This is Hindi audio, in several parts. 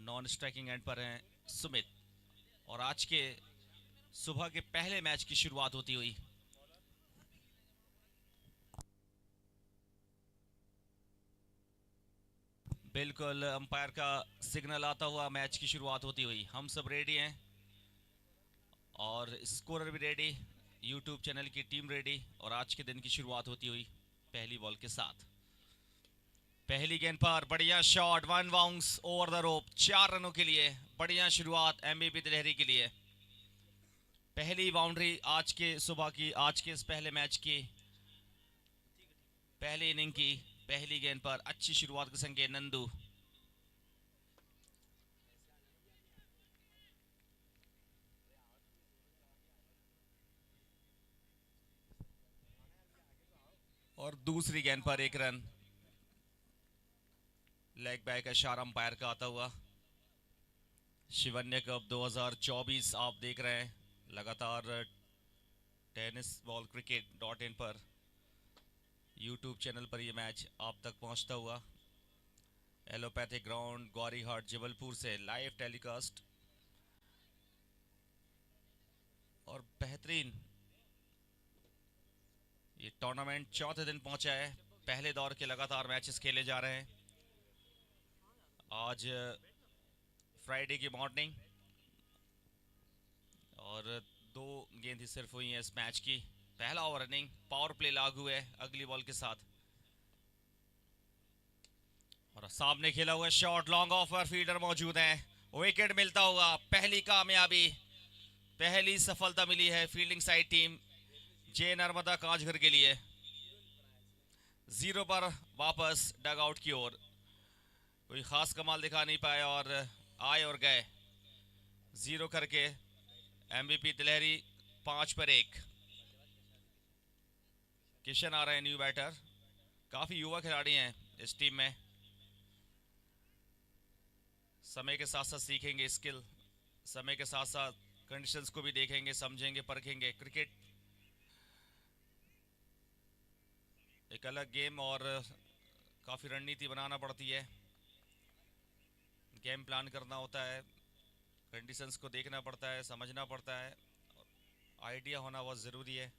नॉन स्ट्राइकिंग एंड पर हैं सुमित। और आज के सुबह के पहले मैच की शुरुआत होती हुई बिल्कुल अंपायर का सिग्नल आता हुआ मैच की शुरुआत होती हुई हम सब रेडी हैं और स्कोरर भी रेडी, यूट्यूब चैनल की टीम रेडी। और आज के दिन की शुरुआत होती हुई पहली बॉल के साथ। पहली गेंद पर बढ़िया shot, one bounce over the rope, 4 रनों के लिए बढ़िया शुरुआत एमबीपी दिल्हरी के लिए। पहली बाउंड्री आज के सुबह की, आज के इस पहले मैच की पहली इनिंग की पहली गेंद पर अच्छी शुरुआत के संकेत नंदू। और दूसरी गेंद पर एक रन, लेग बैक इशारा अंपायर का आता हुआ। शिवन्य कप 2024 आप देख रहे हैं लगातार tennis ball cricket dot in पर, यूट्यूब चैनल पर यह मैच आप तक पहुंचता हुआ। एलोपैथिक ग्राउंड गौरीघाट जबलपुर से लाइव टेलीकास्ट। और बेहतरीन ये टूर्नामेंट चौथे दिन पहुंचा है। पहले दौर के लगातार मैचेस खेले जा रहे हैं। आज फ्राइडे की मॉर्निंग और 2 गेंद ही सिर्फ हुई हैं इस मैच की। पहला ओवर रनिंग, पावर प्ले लागू है अगली बॉल के साथ। और सामने खेला हुआ शॉट, लॉन्ग ऑफ पर फील्डर मौजूद है, विकेट मिलता हुआ। पहली कामयाबी, पहली सफलता मिली है फील्डिंग साइड टीम जे नर्मदा कांचघर के लिए। 0 पर वापस डग आउट की ओर। कोई खास कमाल दिखा नहीं पाए और आए और गए 0 करके एमबीपी दिल्हरी 5 पर 1। किशन आ रहे हैं न्यू बैटर। काफी युवा खिलाड़ी हैं इस टीम में, समय के साथ साथ सीखेंगे स्किल, समय के साथ साथ कंडीशंस को भी देखेंगे, समझेंगे, परखेंगे। क्रिकेट एक अलग गेम और काफ़ी रणनीति बनाना पड़ती है, गेम प्लान करना होता है, कंडीशंस को देखना पड़ता है, समझना पड़ता है, आइडिया होना बहुत ज़रूरी है।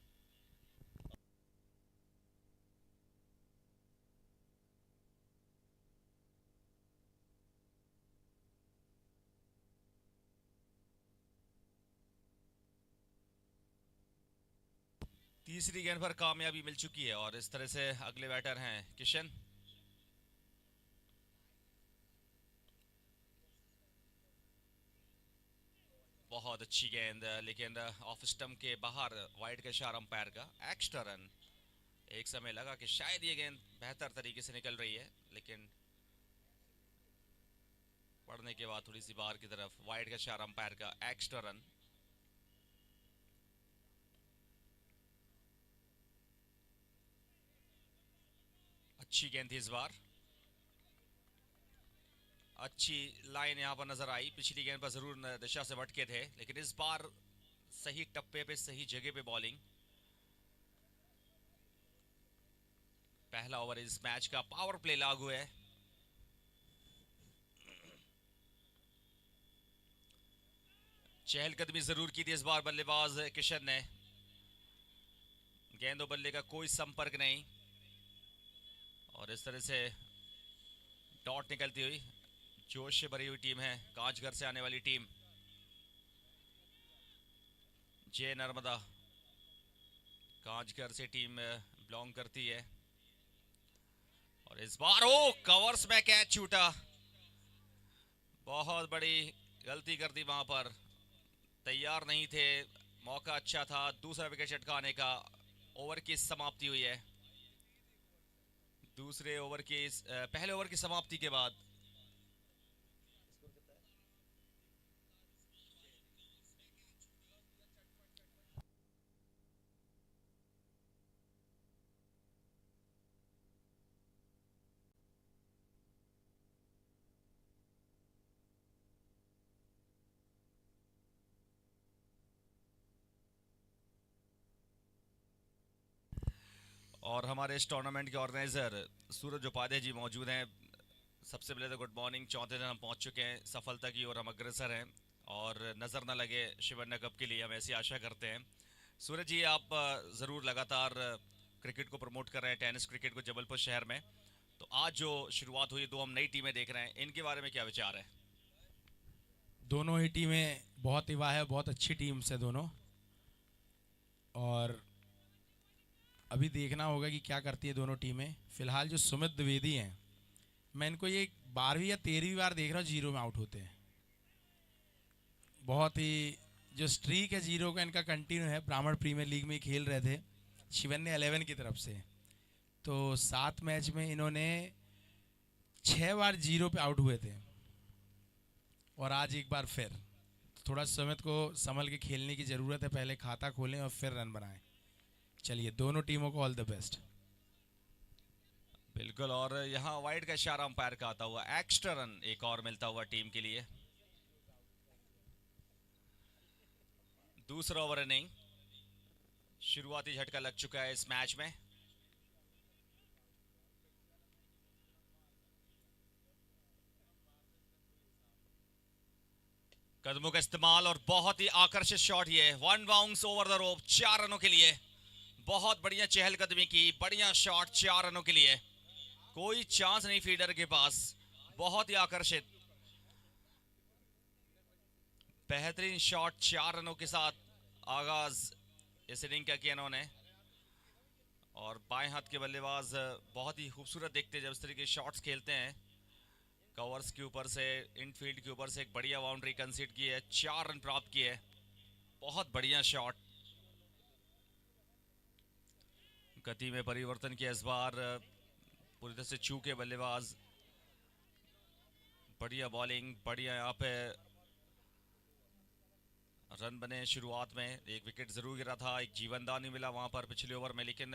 तीसरी गेंद पर कामयाबी मिल चुकी है और इस तरह से अगले बैटर हैं किशन। बहुत अच्छी गेंद, लेकिन ऑफ स्टंप के बाहर, वाइड का इशारा अंपायर का, एक्स्ट्रा रन। एक समय लगा कि शायद ये गेंद बेहतर तरीके से निकल रही है, लेकिन पढ़ने के बाद थोड़ी सी बाहर की तरफ, वाइड का इशारा अंपायर का, एक्स्ट्रा रन। अच्छी गेंद थी इस बार, अच्छी लाइन यहां पर नजर आई। पिछली गेंद पर जरूर दिशा से भटके थे, लेकिन इस बार सही टप्पे पे, सही जगह पे बॉलिंग। पहला ओवर इस मैच का, पावर प्ले लागू है। चहलकदमी जरूर की थी इस बार बल्लेबाज किशन ने, गेंदों बल्ले का कोई संपर्क नहीं। और इस तरह से डॉट निकलती हुई, जोश से भरी हुई टीम है कांचघर से आने वाली टीम जे नर्मदा कांचघर से टीम बिलोंग करती है। और इस बार ओ कवर्स में कैच छूटा, बहुत बड़ी गलती कर दी वहां पर, तैयार नहीं थे, मौका अच्छा था दूसरा विकेट चटकाने का। ओवर की समाप्ति हुई है, दूसरे ओवर की पहले ओवर की समाप्ति के बाद। और हमारे इस टूर्नामेंट के ऑर्गेनाइजर सूरज उपाध्याय जी मौजूद हैं, सबसे पहले तो गुड मॉर्निंग। चौथे दिन हम पहुंच चुके हैं सफलता की ओर, हम अग्रसर हैं और नज़र न लगे शिवन्ना कप के लिए, हम ऐसी आशा करते हैं। सूरज जी, आप ज़रूर लगातार क्रिकेट को प्रमोट कर रहे हैं, टेनिस क्रिकेट को जबलपुर शहर में। तो आज जो शुरुआत हुई, दो हम नई टीमें देख रहे हैं, इनके बारे में क्या विचार है? दोनों ही टीमें बहुत युवा है, बहुत अच्छी टीम्स है दोनों। और अभी देखना होगा कि क्या करती है दोनों टीमें। फिलहाल जो सुमित द्विवेदी हैं, मैं इनको ये 12वीं या 13वीं बार देख रहा हूँ जीरो में आउट होते हैं। बहुत ही जो स्ट्रीक है जीरो का इनका कंटिन्यू है। ब्राह्मण प्रीमियर लीग में खेल रहे थे शिवन्य 11 की तरफ से, तो 7 मैच में इन्होंने 6 बार जीरो पे आउट हुए थे और आज एक बार फिर। थोड़ा सुमित को संभल के खेलने की ज़रूरत है, पहले खाता खोलें और फिर रन बनाएं। चलिए, दोनों टीमों को ऑल द बेस्ट। बिल्कुल, और यहाँ वाइड का इशारा अंपायर का आता हुआ, एक्स्ट्रा रन एक और मिलता हुआ टीम के लिए। दूसरा ओवर इनिंग, शुरुआती झटका लग चुका है इस मैच में। कदमों का इस्तेमाल और बहुत ही आकर्षित शॉट, ये one bounce over the rope, 4 रनों के लिए। बहुत बढ़िया चहलकदमी की, बढ़िया शॉट, 4 रनों के लिए। कोई चांस नहीं फील्डर के पास, बहुत ही आकर्षित बेहतरीन शॉट, 4 रनों के साथ आगाज इस इनिंग का किया इन्होंने। और बाएं हाथ के बल्लेबाज बहुत ही खूबसूरत देखते हैं जब इस तरीके के शॉट्स खेलते हैं। कवर्स के ऊपर से, इनफील्ड के ऊपर से एक बढ़िया बाउंड्री कंसीड की है, 4 रन प्राप्त किए। बहुत बढ़िया शॉट। गति में परिवर्तन किया इस बार, पूरी तरह से चूके बल्लेबाज। बढ़िया बॉलिंग, बढ़िया यहाँ पे रन बने। शुरुआत में एक विकेट जरूर गिरा था, एक जीवनदान नहीं मिला वहां पर पिछले ओवर में, लेकिन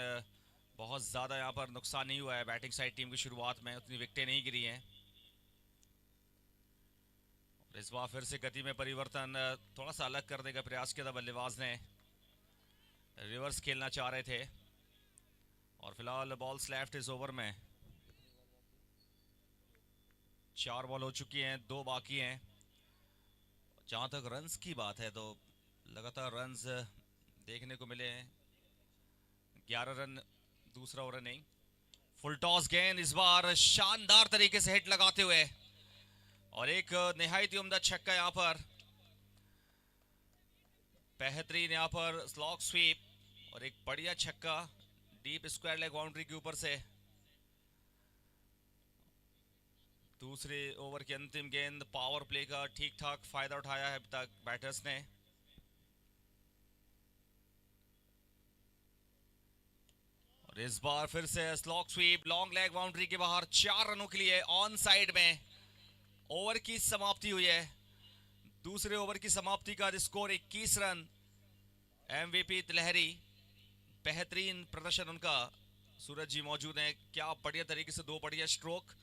बहुत ज़्यादा यहाँ पर नुकसान नहीं हुआ है बैटिंग साइड टीम की। शुरुआत में उतनी विकेटें नहीं गिरी हैं। इस बार फिर से गति में परिवर्तन, थोड़ा सा अलग करने का प्रयास किया था बल्लेबाज ने, रिवर्स खेलना चाह रहे थे। और फिलहाल बॉल्स लेफ्ट इस ओवर में 4 बॉल हो चुकी हैं, 2 बाकी हैं। जहां तक रन्स की बात है तो लगातार रन्स देखने को मिले हैं। 11 रन दूसरा ओवर नहीं। फुल टॉस गेंद, इस बार शानदार तरीके से हिट लगाते हुए, और एक निहायत उम्दा छक्का यहां पर। बेहतरीन यहां पर स्लॉग स्वीप और एक बढ़िया छक्का डीप स्क्वायर लेग बाउंड्री के ऊपर से। दूसरे ओवर की अंतिम गेंद, पावर प्ले का ठीक ठाक फायदा उठाया है अब तक बैटर्स ने। और इस बार फिर से slog sweep, long leg boundary के बाहर, 4 रनों के लिए ऑन साइड में। ओवर की समाप्ति हुई है। दूसरे ओवर की समाप्ति का स्कोर 21 रन। एमवीपी तिलहरी, बेहतरीन प्रदर्शन उनका। सूरज जी मौजूद हैं, क्या बढ़िया तरीके से 2 बढ़िया स्ट्रोक।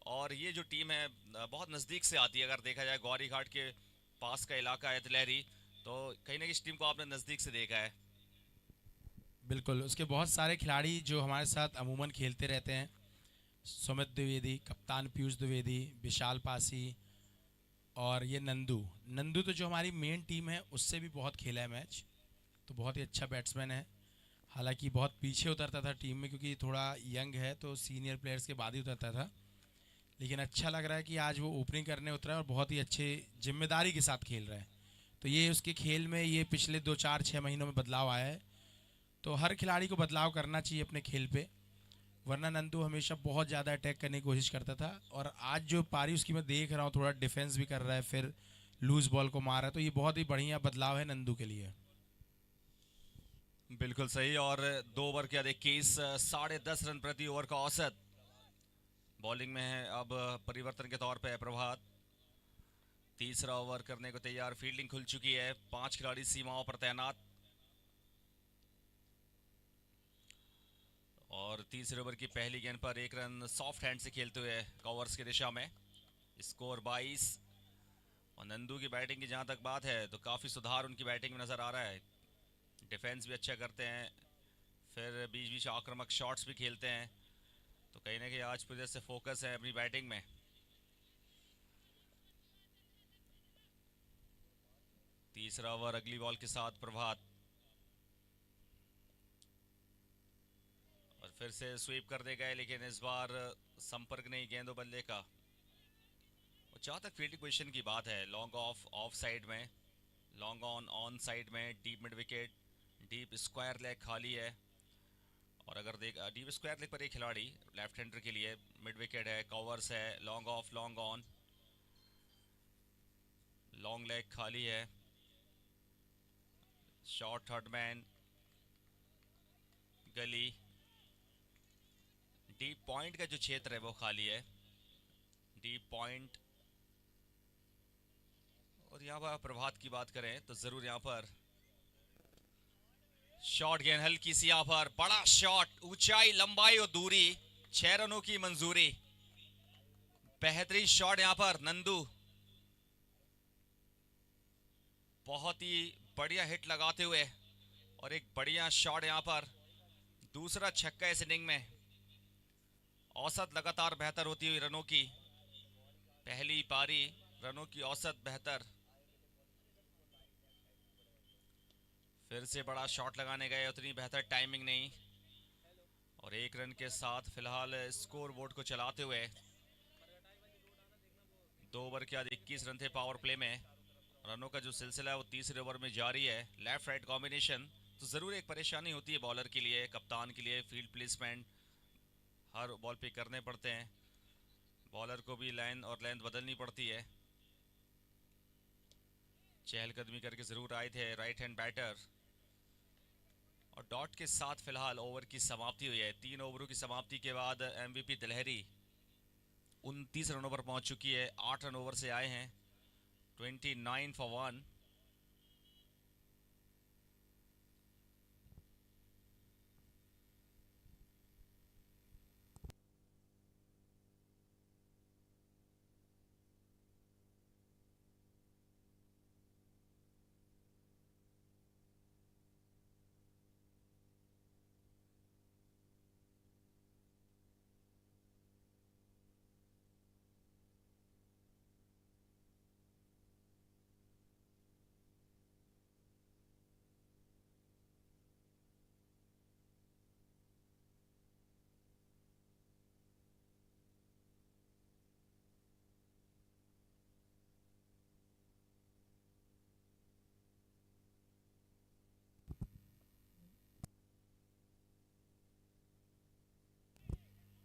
और ये जो टीम है बहुत नज़दीक से आती है, अगर देखा जाए गौरी घाट के पास का इलाका है तिलहरी, तो कहीं ना कहीं इस टीम को आपने नज़दीक से देखा है। बिल्कुल, उसके बहुत सारे खिलाड़ी जो हमारे साथ अमूमन खेलते रहते हैं। सुमित द्विवेदी, कप्तान पीयूष द्विवेदी, विशाल पासी और ये नंदू। नंदू तो जो हमारी मेन टीम है उससे भी बहुत खेला है मैच, तो बहुत ही अच्छा बैट्समैन है। हालांकि बहुत पीछे उतरता था टीम में क्योंकि थोड़ा यंग है, तो सीनियर प्लेयर्स के बाद ही उतरता था। लेकिन अच्छा लग रहा है कि आज वो ओपनिंग करने उतरा है और बहुत ही अच्छे जिम्मेदारी के साथ खेल रहा है। तो ये उसके खेल में ये पिछले 2 4 6 महीनों में बदलाव आया है। तो हर खिलाड़ी को बदलाव करना चाहिए अपने खेल पे, वरना नंदू हमेशा बहुत ज़्यादा अटैक करने की कोशिश करता था। और आज जो पारी उसकी मैं देख रहा हूँ, थोड़ा डिफेंस भी कर रहा है, फिर लूज बॉल को मार रहा है, तो ये बहुत ही बढ़िया बदलाव है नंदू के लिए। बिल्कुल सही। और 2 ओवर के 21, 10.5 रन प्रति ओवर का औसत। बॉलिंग में है अब परिवर्तन के तौर पे प्रभात, तीसरा ओवर करने को तैयार। फील्डिंग खुल चुकी है, 5 खिलाड़ी सीमाओं पर तैनात। और तीसरे ओवर की पहली गेंद पर 1 रन सॉफ्ट हैंड से खेलते हुए कवर्स की दिशा में, स्कोर 22। और नंदू की बैटिंग की जहां तक बात है तो काफ़ी सुधार उनकी बैटिंग में नज़र आ रहा है। डिफेंस भी अच्छा करते हैं, फिर बीच बीच आक्रामक शॉट्स भी खेलते हैं। तो कहीं ना कहीं आज पूरे से फोकस है अपनी बैटिंग में। तीसरा ओवर अगली बॉल के साथ प्रभात, और फिर से स्वीप कर दे गए, लेकिन इस बार संपर्क नहीं गेंद बल्ले का। और जहाँ तक फील्डिंग पोजीशन की बात है, लॉन्ग ऑफ साइड में, लॉन्ग ऑन साइड में, deep mid wicket, deep square leg खाली है। और अगर देख डीप स्क्वायर लेग पर एक खिलाड़ी लेफ्ट हैंडर के लिए, मिड विकेट है, कवर्स है, long off long on, long leg खाली है, शॉर्ट थर्ड मैन, गली, डीप पॉइंट का जो क्षेत्र है वो खाली है, डीप पॉइंट। और यहाँ पर प्रभात की बात करें तो जरूर यहाँ पर शॉट गेंद हल्की सी, यहाँ पर बड़ा शॉट, ऊंचाई लंबाई और दूरी, 6 रनों की मंजूरी। बेहतरीन शॉट यहाँ पर नंदू, बहुत ही बढ़िया हिट लगाते हुए, और एक बढ़िया शॉट यहाँ पर, दूसरा छक्का इस इनिंग में। औसत लगातार बेहतर होती हुई रनों की, पहली पारी रनों की औसत बेहतर। फिर से बड़ा शॉट लगाने गए, उतनी बेहतर टाइमिंग नहीं, और 1 रन के साथ फिलहाल स्कोर बोर्ड को चलाते हुए 2 ओवर के बाद 21 रन थे पावर प्ले में। रनों का जो सिलसिला है वो तीसरे ओवर में जारी है। लेफ्ट राइट कॉम्बिनेशन तो ज़रूर एक परेशानी होती है बॉलर के लिए, कप्तान के लिए, फील्ड प्लेसमेंट हर बॉल पे करने पड़ते हैं, बॉलर को भी लाइन और लेंथ बदलनी पड़ती है। चहलकदमी करके ज़रूर आए थे राइट हैंड बैटर, और डॉट के साथ फिलहाल ओवर की समाप्ति हुई है। 3 ओवरों की समाप्ति के बाद एमवीपी तिलहरी 29 रनों पर पहुंच चुकी है, 8 रन ओवर से आए हैं, 29 for 1।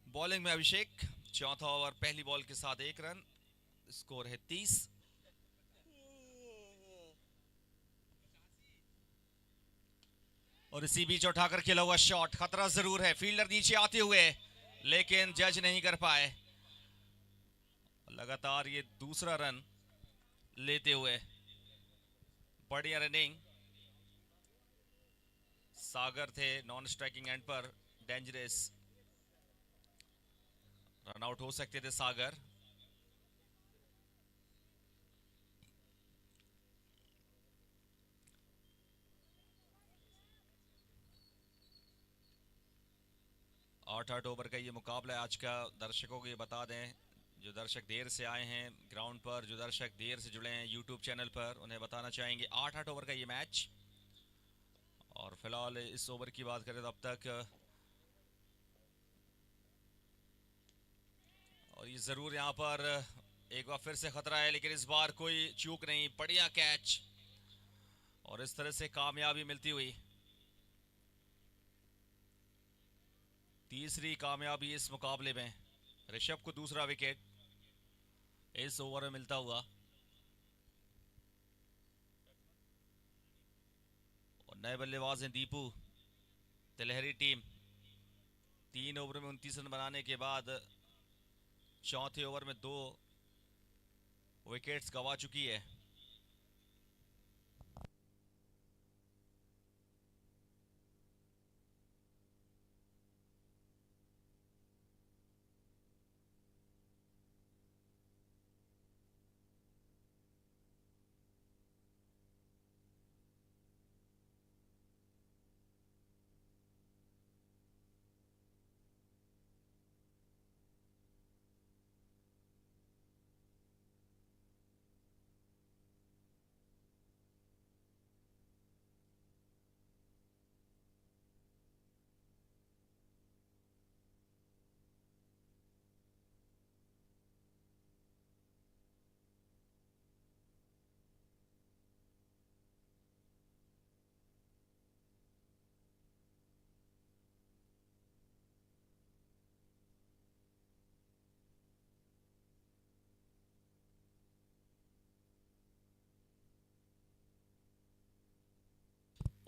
बॉलिंग में अभिषेक, चौथा ओवर पहली बॉल के साथ 1 रन, स्कोर है 30। और इसी बीच उठाकर खेला हुआ शॉट, खतरा जरूर है, फील्डर नीचे आते हुए, लेकिन जज नहीं कर पाए। लगातार ये दूसरा रन लेते हुए बढ़िया रनिंग। सागर थे नॉन स्ट्राइकिंग एंड पर, डेंजरस रन आउट हो सकते थे सागर। आठ ओवर का ये मुकाबला है आज का। दर्शकों को ये बता दें, जो दर्शक देर से आए हैं ग्राउंड पर, जो दर्शक देर से जुड़े हैं यूट्यूब चैनल पर, उन्हें बताना चाहेंगे 8 ओवर का ये मैच। और फिलहाल इस ओवर की बात करें तो अब तक, और ये जरूर यहाँ पर एक बार फिर से खतरा है, लेकिन इस बार कोई चूक नहीं, बढ़िया कैच, और इस तरह से कामयाबी मिलती हुई, तीसरी कामयाबी इस मुकाबले में। ऋषभ को दूसरा विकेट इस ओवर में मिलता हुआ, और नए बल्लेबाज हैं दीपू। तिलहरी टीम 3 ओवर में 29 रन बनाने के बाद चौथे ओवर में 2 विकेट्स गंवा चुकी है।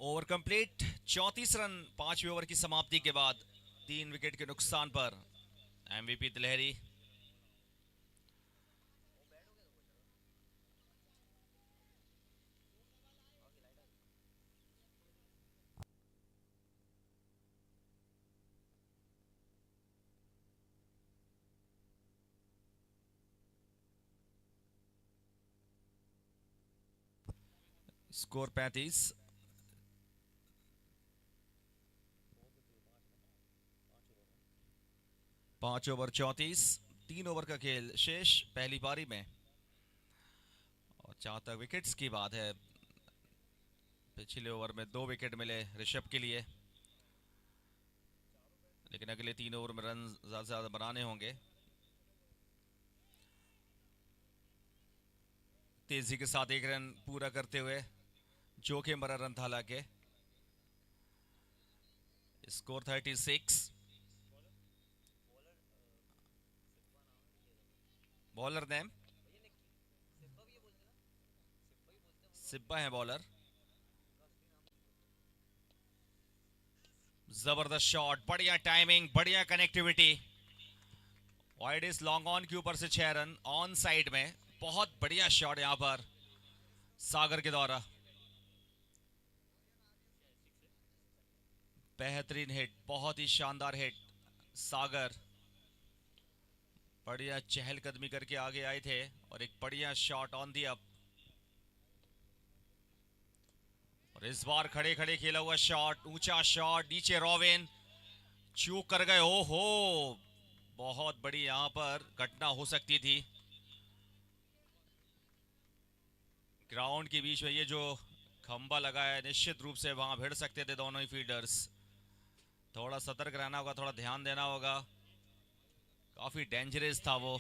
ओवर कंप्लीट, 34 रन 5वें ओवर की समाप्ति के बाद 3 विकेट के नुकसान पर एमवीपी तिलहरी। स्कोर 35। 5 ओवर 34, 3 ओवर का खेल शेष पहली पारी में। और जहां तक विकेट्स की बात है, पिछले ओवर में 2 विकेट मिले ऋषभ के लिए, लेकिन अगले 3 ओवर में रन ज्यादा से ज्यादा बनाने होंगे। तेजी के साथ 1 रन पूरा करते हुए जोखिम भरा रन था, हालांकि स्कोर 36। बॉलर नेम सिब्बा है बॉलर। जबरदस्त शॉट, बढ़िया टाइमिंग, बढ़िया connectivity. Wide is long on के ऊपर से 6 रन ऑन साइड में। बहुत बढ़िया शॉट यहां पर सागर के द्वारा। बेहतरीन हिट, बहुत ही शानदार हिट। सागर बढ़िया चहलकदमी करके आगे आए थे और एक बढ़िया शॉट ऑन दी अप। और इस बार खड़े खड़े खेला हुआ शॉट, ऊंचा शॉट, नीचे रॉबिन चूक कर गए। ओहो, बहुत बड़ी यहां पर घटना हो सकती थी। ग्राउंड के बीच में ये जो खंबा लगा है, निश्चित रूप से वहां भिड़ सकते थे दोनों ही फील्डर्स। थोड़ा सतर्क रहना होगा, थोड़ा ध्यान देना होगा। काफी डेंजरस था वो।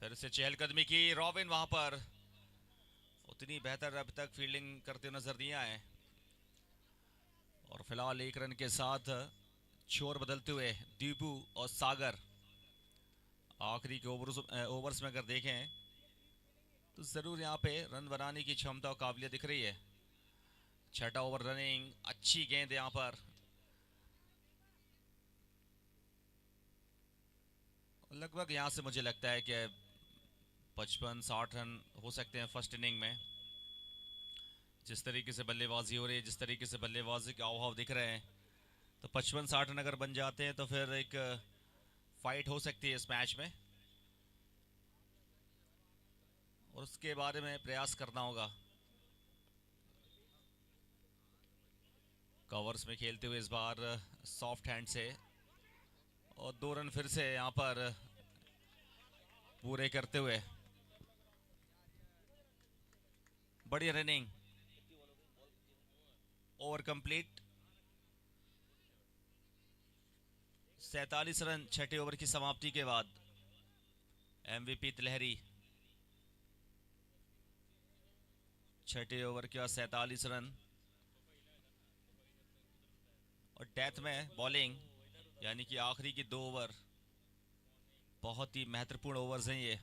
फिर से चहलकदमी की, रॉबिन वहां पर उतनी बेहतर अब तक फील्डिंग करते नजर नहीं आए। और फिलहाल 1 रन के साथ छोर बदलते हुए दीपू और सागर। आखिरी के ओवर्स में अगर देखें तो जरूर यहाँ पे रन बनाने की क्षमता और काबिलियत दिख रही है। 6ठा ओवर रनिंग, अच्छी गेंद यहाँ पर। लगभग यहाँ से मुझे लगता है कि 55-60 रन हो सकते हैं फर्स्ट इनिंग में। जिस तरीके से बल्लेबाजी हो रही है, जिस तरीके से बल्लेबाजी के हाव दिख रहे हैं, तो 55-60 रन अगर बन जाते हैं तो फिर एक फाइट हो सकती है इस मैच में। और उसके बारे में प्रयास करना होगा। कवर्स में खेलते हुए इस बार सॉफ्ट हैंड से, और 2 रन फिर से यहाँ पर पूरे करते हुए। बढ़िया रनिंग, ओवर कंप्लीट। 47 रन 6ठे ओवर की समाप्ति के बाद एमवीपी तिलहरी। 6ठे ओवर के बाद 47 रन। और डेथ में बॉलिंग, यानी कि आखिरी की 2 ओवर बहुत ही महत्वपूर्ण ओवर्स हैं ये।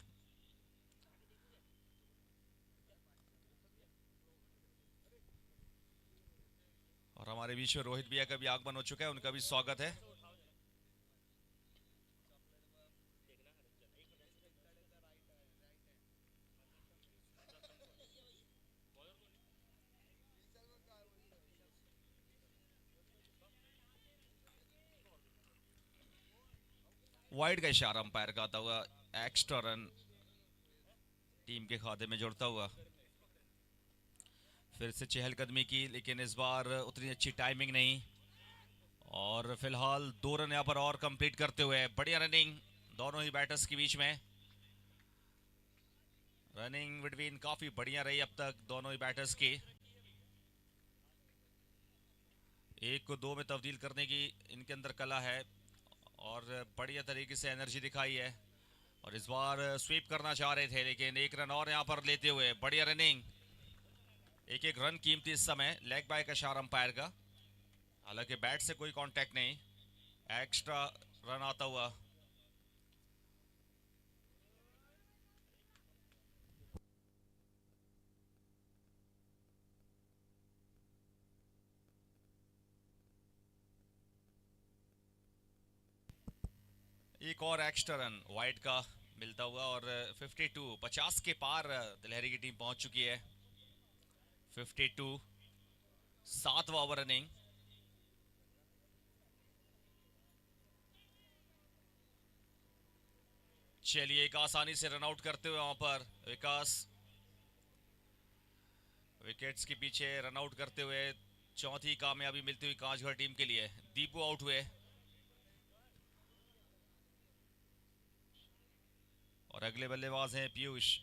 और हमारे बीच में रोहित भैया का भी आगमन हो चुका है, उनका भी स्वागत है। वाइड का इशारा अंपायर का आता हुआ, एक्स्ट्रा रन टीम के खाते में जुड़ता हुआ। फिर से चहलकदमी की, लेकिन इस बार उतनी अच्छी टाइमिंग नहीं। और फिलहाल 2 रन यहाँ पर और कंप्लीट करते हुए बढ़िया रनिंग दोनों ही बैटर्स के बीच में। रनिंग बिटवीन काफी बढ़िया रही अब तक दोनों ही बैटर्स की। 1 को 2 में तब्दील करने की इनके अंदर कला है और बढ़िया तरीके से एनर्जी दिखाई है। और इस बार स्वीप करना चाह रहे थे, लेकिन 1 रन और यहाँ पर लेते हुए बढ़िया रनिंग। एक रन कीमती इस समय, लेग बाय का इशारा अंपायर का। हालांकि बैट से कोई कांटेक्ट नहीं, एक्स्ट्रा रन आता हुआ। एक और एक्स्ट्रा रन वाइड का मिलता हुआ और 52 50 के पार तिलहरी की टीम पहुंच चुकी है। 52 सातवां ओवर रनिंग। चलिए एक आसानी से रन आउट करते हुए वहां पर विकास विकेट्स के पीछे रन आउट करते हुए चौथी कामयाबी मिलती हुई कांचगढ़ टीम के लिए। दीपू आउट हुए और अगले बल्लेबाज हैं पीयूष।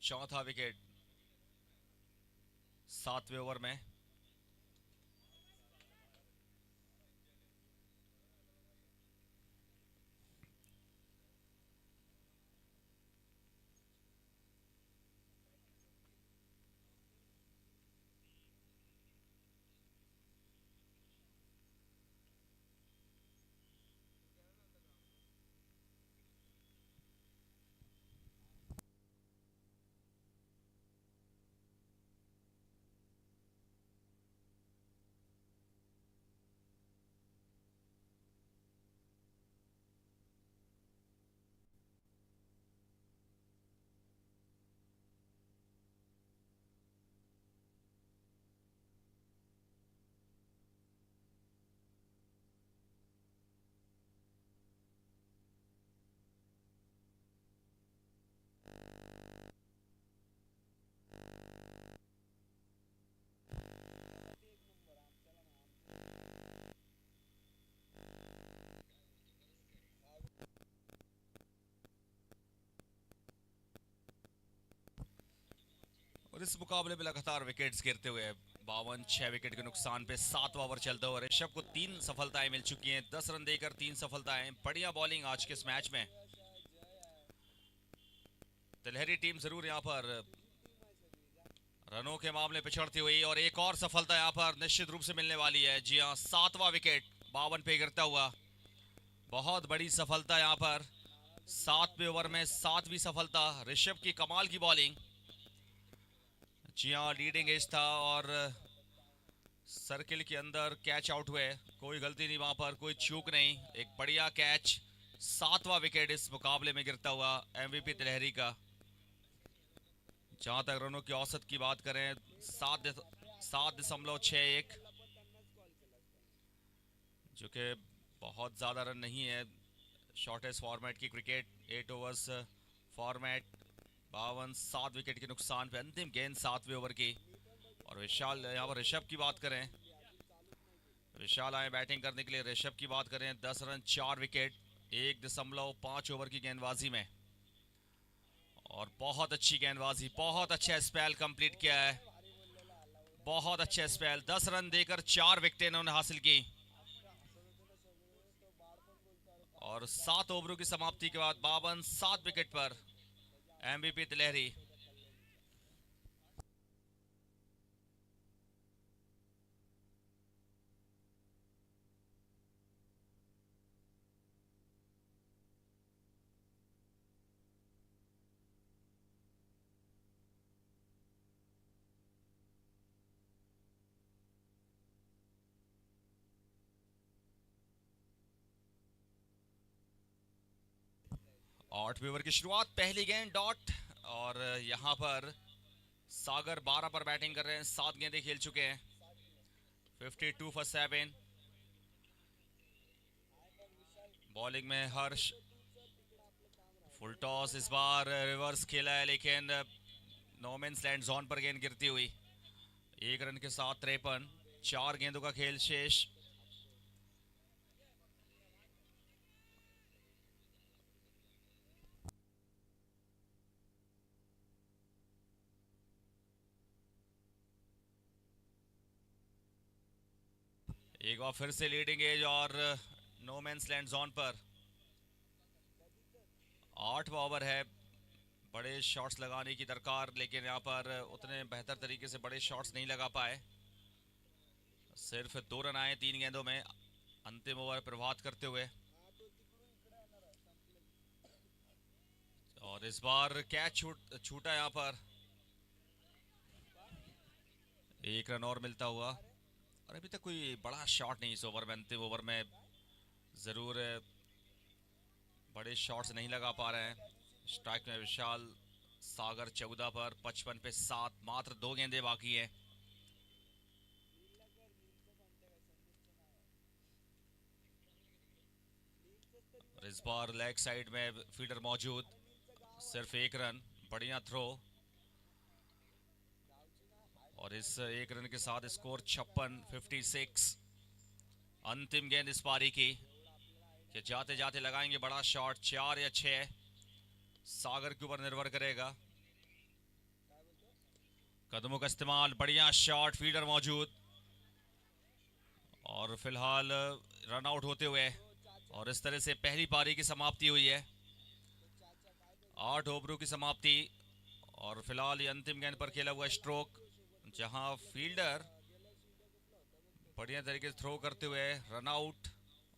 चौथा विकेट 7वें ओवर में। और इस मुकाबले में लगातार विकेट्स गिरते हुए 52 विकेट के नुकसान पे 7वां ओवर चलता हुआ ऋषभ को 3 सफलताएं मिल चुकी हैं। 10 रन देकर 3 सफलताएं। बढ़िया बॉलिंग आज के इस मैच में। तिलहरी टीम जरूर यहां पर रनों के मामले पिछड़ती हुई और एक और सफलता यहां पर निश्चित रूप से मिलने वाली है। जी हां 7वां विकेट 52 पे गिरता हुआ। बहुत बड़ी सफलता यहां पर 7वें ओवर में 7वीं सफलता। ऋषभ की कमाल की बॉलिंग। जी हाँ लीडिंग एज था और सर्किल के अंदर कैच आउट हुए। कोई गलती नहीं वहां पर, कोई चूक नहीं। एक बढ़िया कैच। 7वां विकेट इस मुकाबले में गिरता हुआ एमवीपी तिलहरी का। जहां तक रनों की औसत की बात करें 7.61 जो कि बहुत ज़्यादा रन नहीं है शॉर्टेस्ट फॉर्मेट की क्रिकेट 8 ओवर्स फॉर्मेट। 7 विकेट के नुकसान पे अंतिम गेंद 7वें ओवर की। और विशाल यहाँ पर ऋषभ की बात करें, विशाल आए बैटिंग करने के लिए। ऋषभ की बात करें 10 रन 4 विकेट 1.5 ओवर की गेंदबाजी में और बहुत अच्छी गेंदबाजी। बहुत अच्छा स्पेल कंप्लीट किया है। बहुत अच्छा स्पेल। 10 रन देकर 4 विकेटें इन्होंने हासिल की और 7 ओवरों की समाप्ति के बाद 7 विकेट पर एमवीपी तिलहरी। आठवें ओवर की शुरुआत, पहली गेंद डॉट और यहां पर सागर 12 पर बैटिंग कर रहे हैं। 7 गेंदें खेल चुके हैं। 52 फॉर 7। बॉलिंग में हर्ष। फुल टॉस इस बार रिवर्स खेला है लेकिन नो मैन्स लैंड जोन पर गेंद गिरती हुई। 1 रन के साथ 53। 4 गेंदों का खेल शेष। एक बार फिर से लीडिंग एज और नो मैन्स लैंड जोन पर। 8वां ओवर है। बड़े शॉट्स लगाने की दरकार लेकिन यहाँ पर उतने बेहतर तरीके से बड़े शॉट्स नहीं लगा पाए। सिर्फ 2 रन आए 3 गेंदों में अंतिम ओवर प्रभात करते हुए। और इस बार कैच छूटा यहाँ पर, 1 रन और मिलता हुआ। और अभी तक कोई बड़ा शॉट नहीं इस ओवर में, अंतिम ओवर में ज़रूर बड़े शॉट्स नहीं लगा पा रहे हैं। स्ट्राइक में विशाल सागर 14 पर, 55 पे 7, मात्र 2 गेंदें बाकी हैं। और इस बार लेग साइड में फील्डर मौजूद, सिर्फ 1 रन, बढ़िया थ्रो। और इस 1 रन के साथ स्कोर 56 अंतिम गेंद इस पारी की, कि जाते जाते लगाएंगे बड़ा शॉट, 4 या 6, सागर के ऊपर निर्भर करेगा। कदमों का इस्तेमाल, बढ़िया शॉट, फील्डर मौजूद। और फिलहाल रन आउट होते हुए, और इस तरह से पहली पारी की समाप्ति हुई है। 8 ओवरों की समाप्ति। और फिलहाल ये अंतिम गेंद पर खेला हुआ स्ट्रोक, जहां फील्डर बढ़िया तरीके से थ्रो करते हुए रन आउट।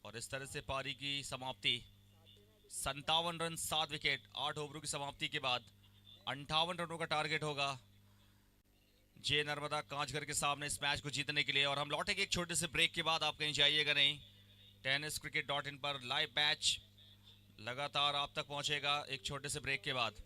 और इस तरह से पारी की समाप्ति, 57 रन 7 विकेट। 8 ओवरों की समाप्ति के बाद 58 रनों का टारगेट होगा जे नर्मदा कांचघर के सामने इस मैच को जीतने के लिए। और हम लौटेंगे एक छोटे से ब्रेक के बाद, आप कहीं जाइएगा नहीं। tenniscricket.in पर लाइव मैच लगातार आप तक पहुंचेगा एक छोटे से ब्रेक के बाद।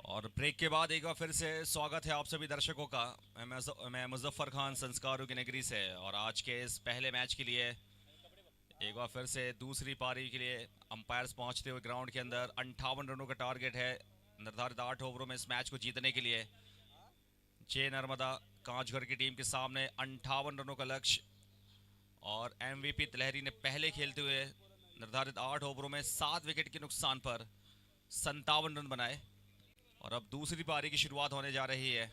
और ब्रेक के बाद एक बार फिर से स्वागत है आप सभी दर्शकों का। मैं मुजफ्फर खान संस्कारों की नगरी से, और आज के इस पहले मैच के लिए एक बार फिर से दूसरी पारी के लिए अंपायर्स पहुंचते हुए ग्राउंड के अंदर। 58 रनों का टारगेट है निर्धारित 8 ओवरों में इस मैच को जीतने के लिए। जे नर्मदा कांचघर की टीम के सामने 58 रनों का लक्ष्य। और एमवीपी तिलहरी ने पहले खेलते हुए निर्धारित 8 ओवरों में 7 विकेट के नुकसान पर 57 रन बनाए। और अब दूसरी पारी की शुरुआत होने जा रही है।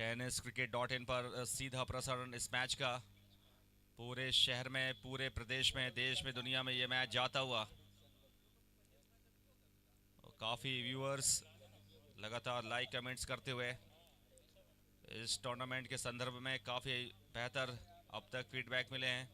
tenniscricket.in पर सीधा प्रसारण इस मैच का पूरे शहर में, पूरे प्रदेश में, देश में, दुनिया में ये मैच जाता हुआ। काफ़ी व्यूअर्स लगातार लाइक कमेंट्स करते हुए इस टूर्नामेंट के संदर्भ में काफ़ी बेहतर अब तक फीडबैक मिले हैं।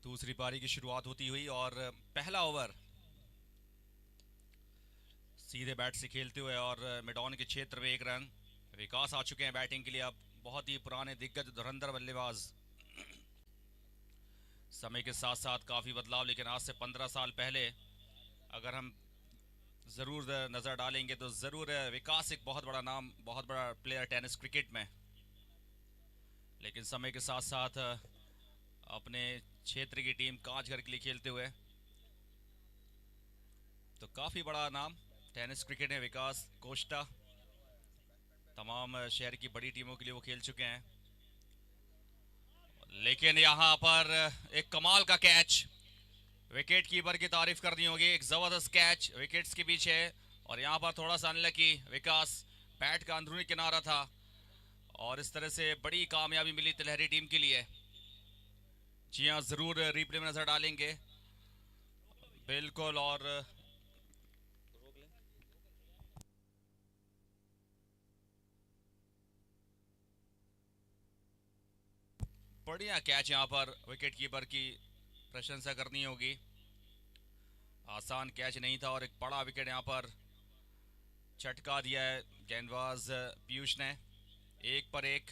दूसरी पारी की शुरुआत होती हुई और पहला ओवर सीधे बैट से खेलते हुए और मिडॉन के क्षेत्र में एक रन। विकास आ चुके हैं बैटिंग के लिए। अब बहुत ही पुराने दिग्गज धुरंधर बल्लेबाज। समय के साथ साथ काफ़ी बदलाव, लेकिन आज से 15 साल पहले अगर हम ज़रूर नज़र डालेंगे तो ज़रूर विकास एक बहुत बड़ा नाम, बहुत बड़ा प्लेयर टेनिस क्रिकेट में। लेकिन समय के साथ साथ अपने क्षेत्र की टीम कांचघर के लिए खेलते हुए तो काफ़ी बड़ा नाम टेनिस क्रिकेट में विकास कोष्टा। तमाम शहर की बड़ी टीमों के लिए वो खेल चुके हैं। लेकिन यहाँ पर एक कमाल का कैच, विकेट कीपर की तारीफ करनी होगी। एक ज़बरदस्त कैच विकेट्स के पीछे, और यहाँ पर थोड़ा सा अनलकी विकास, बैट का अंदरूनी किनारा था और इस तरह से बड़ी कामयाबी मिली तिलहरी टीम के लिए। जी हाँ, ज़रूर रिप्ले में नज़र डालेंगे बिल्कुल। और बढ़िया कैच, यहाँ पर विकेट कीपर की प्रशंसा करनी होगी। आसान कैच नहीं था और एक बड़ा विकेट यहाँ पर छटका दिया है गेंदबाज पीयूष ने। एक पर एक।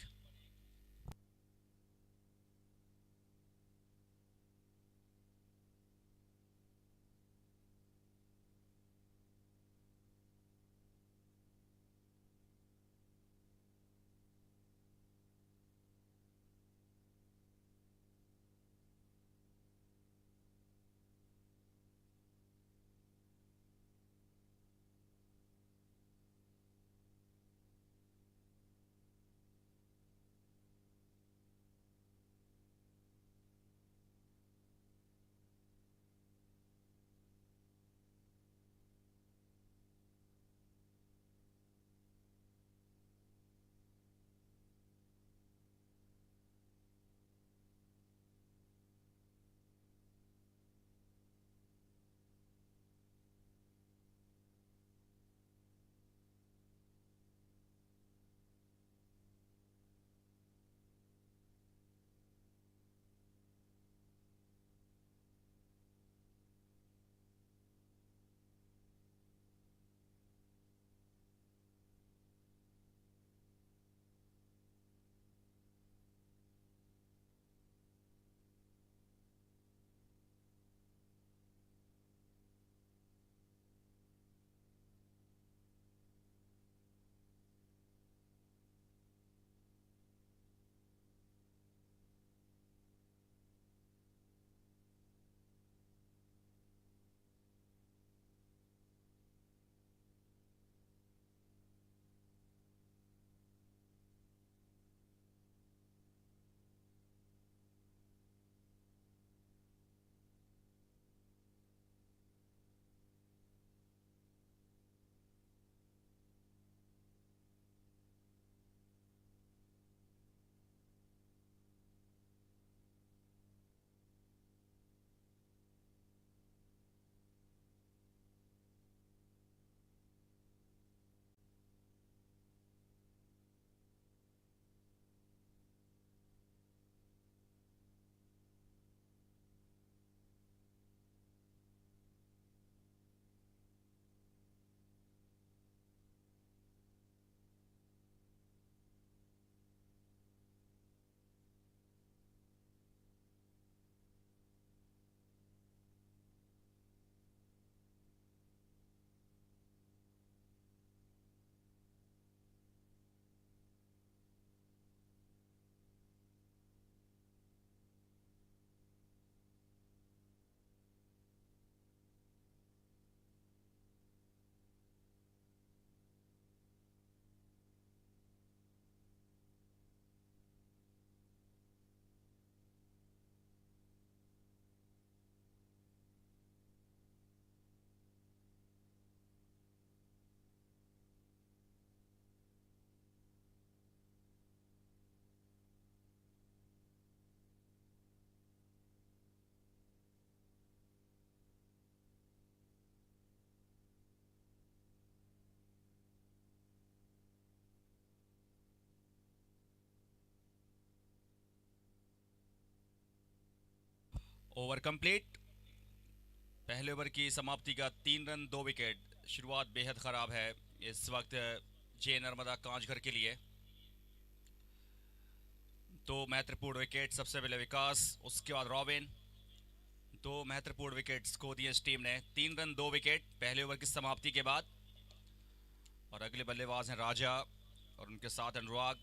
Over complete. पहले ओवर की समाप्ति का 3 रन 2 विकेट। शुरुआत बेहद ख़राब है इस वक्त जे नर्मदा कांचघर के लिए। दो महत्वपूर्ण विकेट, सबसे पहले विकास, उसके बाद रॉबिन। दो महत्वपूर्ण विकेट्स को दिए इस टीम ने। 3 रन 2 विकेट पहले ओवर की समाप्ति के बाद। और अगले बल्लेबाज हैं राजा और उनके साथ अनुराग।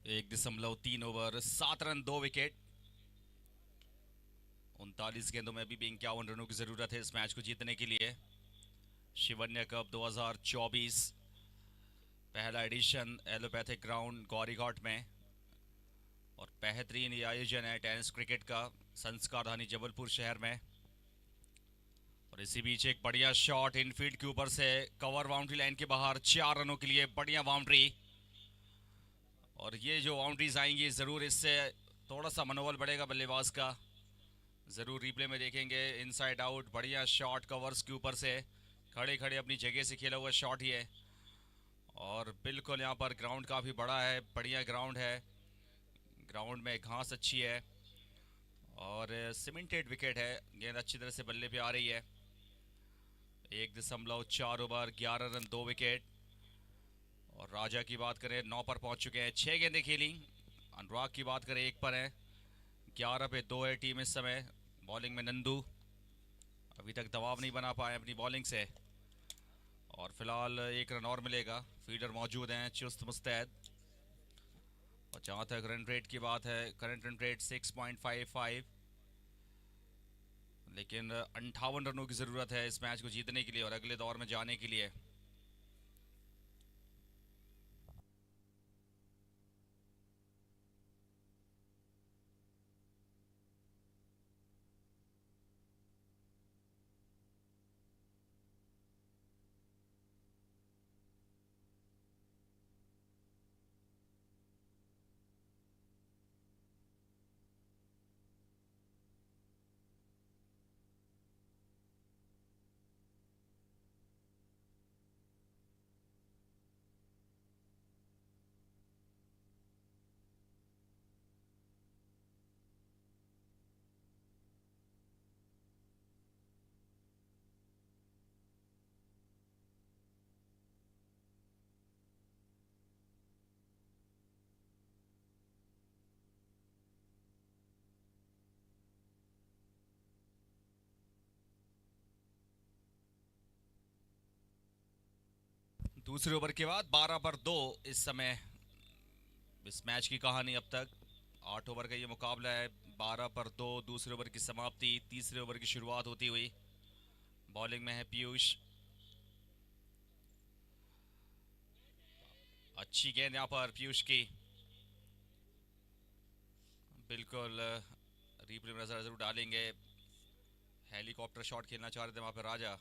एक 1.3 ओवर, 7 रन 2 विकेट। 39 गेंदों में अभी भी 51 रनों की जरूरत है इस मैच को जीतने के लिए। शिवन्य कप 2024 पहला एडिशन एलोपैथिक ग्राउंड गौरीघाट में। और बेहतरीन ये आयोजन है टेनिस क्रिकेट का संस्कार धानी जबलपुर शहर में। और इसी बीच एक बढ़िया शॉट इनफील्ड के ऊपर से, कवर बाउंड्री लाइन के बाहर, 4 रनों के लिए बढ़िया बाउंड्री। और ये जो बाउंड्रीज आएंगी ज़रूर इससे थोड़ा सा मनोबल बढ़ेगा बल्लेबाज का। ज़रूर रिप्ले में देखेंगे, इनसाइड आउट, बढ़िया शॉट कवर्स के ऊपर से, खड़े खड़े अपनी जगह से खेला हुआ शॉट ही है। और बिल्कुल यहाँ पर ग्राउंड काफ़ी बड़ा है, बढ़िया ग्राउंड है, ग्राउंड में घास अच्छी है और सीमेंटेड विकेट है। गेंद अच्छी तरह से बल्ले पे आ रही है। 1.4 ओवर, 11 रन 2 विकेट। और राजा की बात करें 9 पर पहुंच चुके हैं, 6 गेंदें खेली। अनुराग की बात करें 1 पर है, 11 पे 2 है टीम इस समय। बॉलिंग में नंदू अभी तक दबाव नहीं बना पाए अपनी बॉलिंग से। और फिलहाल 1 रन और मिलेगा, फील्डर मौजूद हैं चुस्त मुस्तैद। और जहाँ तक रन रेट की बात है, करंट रन रेट 6.55, लेकिन 58 रनों की ज़रूरत है इस मैच को जीतने के लिए और अगले दौर में जाने के लिए। दूसरे ओवर के बाद 12 पर 2 इस समय इस मैच की कहानी अब तक। 8 ओवर का ये मुकाबला है, 12 पर 2 दूसरे ओवर की समाप्ति। तीसरे ओवर की शुरुआत होती हुई बॉलिंग में है पीयूष। अच्छी गेंद यहाँ पर पीयूष की, बिल्कुल रिप्ले में नजर जरूर डालेंगे। हेलीकॉप्टर शॉट खेलना चाह रहे थे वहां पर राजा।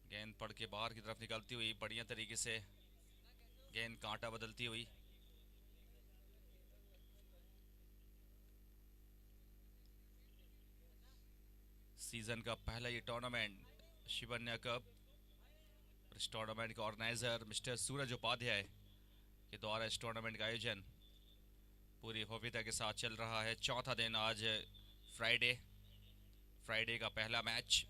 गेंद पड़ के बाहर की तरफ निकलती हुई बढ़िया तरीके से गेंद कांटा बदलती हुई। सीज़न का पहला ये टूर्नामेंट शिवन्या कप। इस टूर्नामेंट का ऑर्गेनाइजर मिस्टर सूरज उपाध्याय के द्वारा इस टूर्नामेंट का आयोजन पूरी भव्यता के साथ चल रहा है। चौथा दिन आज फ्राइडे का पहला मैच।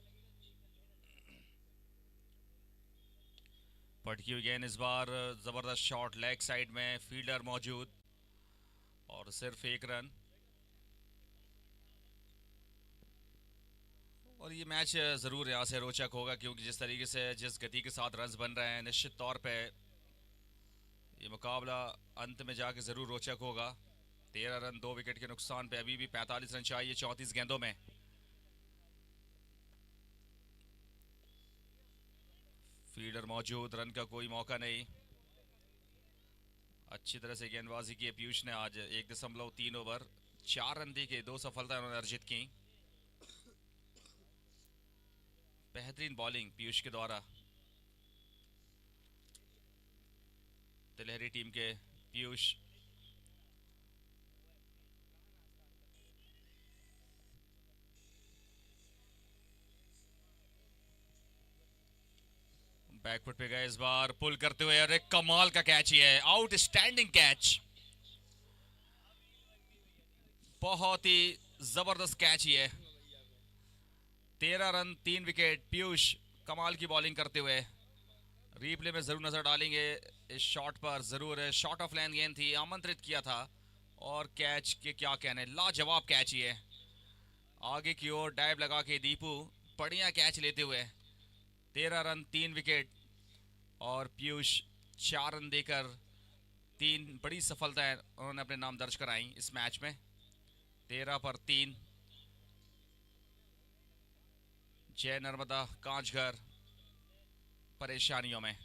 पटकी हुई गेंद इस बार, जबरदस्त शॉट लेग साइड में, फील्डर मौजूद और सिर्फ एक रन। और ये मैच ज़रूर यहाँ से रोचक होगा क्योंकि जिस तरीके से जिस गति के साथ रन्स बन रहे हैं, निश्चित तौर पे ये मुकाबला अंत में जाके ज़रूर रोचक होगा। 13 रन 2 विकेट के नुकसान पे अभी भी 45 रन चाहिए 34 गेंदों में। फील्डर मौजूद, रन का कोई मौका नहीं। अच्छी तरह से गेंदबाजी की पीयूष ने आज 1.3 ओवर 4 रन दी के 2 सफलता उन्होंने अर्जित की। बेहतरीन बॉलिंग पीयूष के द्वारा। तिलहरी टीम के पीयूष बैकफुट पे गए इस बार, पुल करते हुए। अरे कमाल का कैच ही है, आउटस्टैंडिंग कैच, बहुत ही जबरदस्त कैच ही है। 13 रन 3 विकेट, पीयूष कमाल की बॉलिंग करते हुए। रिप्ले में जरूर नजर डालेंगे इस शॉट पर, जरूर। शॉट ऑफ लाइन गेंद थी, आमंत्रित किया था और कैच के क्या कहने, लाजवाब कैच ही है। आगे की ओर डाइव लगा के दीपू बढ़िया कैच लेते हुए। 13 रन 3 विकेट और पीयूष 4 रन देकर 3 बड़ी सफलताएं उन्होंने अपने नाम दर्ज कराई इस मैच में। 13 पर 3। जय नर्मदा कांचघर परेशानियों में।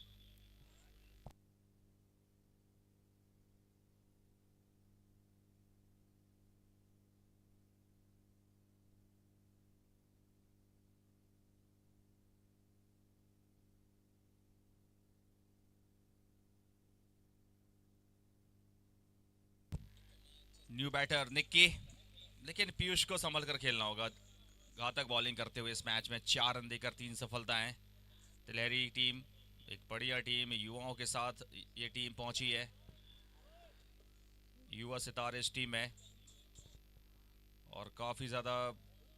न्यू बैटर निक्की, लेकिन पीयूष को संभल कर खेलना होगा। घातक बॉलिंग करते हुए इस मैच में 4 रन देकर 3 सफलताएं। तिलहरी टीम एक बढ़िया टीम, युवाओं के साथ ये टीम पहुंची है। युवा सितारे इस टीम में और काफ़ी ज़्यादा